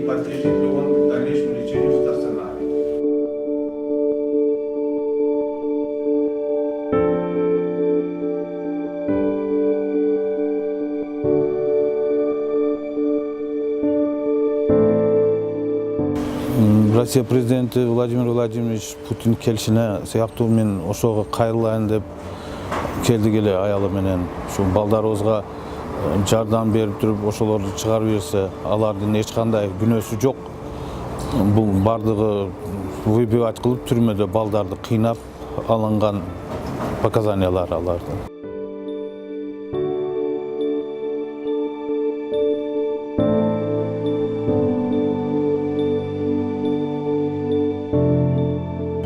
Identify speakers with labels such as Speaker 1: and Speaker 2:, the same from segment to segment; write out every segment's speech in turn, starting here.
Speaker 1: подлежит ли он дальнейшему лечению в стационаре.
Speaker 2: Россия президенти Владимир Владимирович Путин келишине сыяктуу мен ошого кайрылайын деп келди эле аялы менен. Ушу балдарыбызга жардам берип туруп ошолорду чыгарып берсе, алардын эч кандай күнөөсү жок. Бул бардыгы выбивать кылып түрмөдө балдарды кыйнап алынган показаниялар алардын.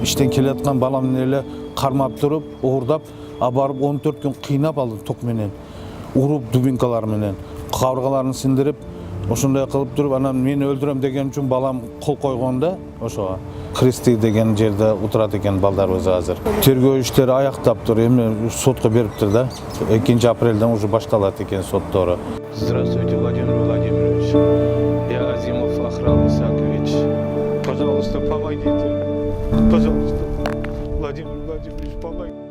Speaker 2: İşten keleyatkan balam эле кармап туруп, уурдап, барып 14 күн кыйнап алды ток менен, уруп дубинкалар менен, кабыргаларын синдирип, ошондой кылып туруп, анан мени өлтүрөм деген үчүн балам кол койгонда, ошого Кристи деген жерде отурат экен балдарыбыз азыр. Тергөө иштери аяктаптыр, эми сотко бериптир да. 2 апрелден уже башталат экен соттору. Здравствуйте, Владимир Владимирович. Я Азимов Ахрал Исакович. Пожалуйста, помогите. Пожалуйста, Владимир Владимирович, помогите.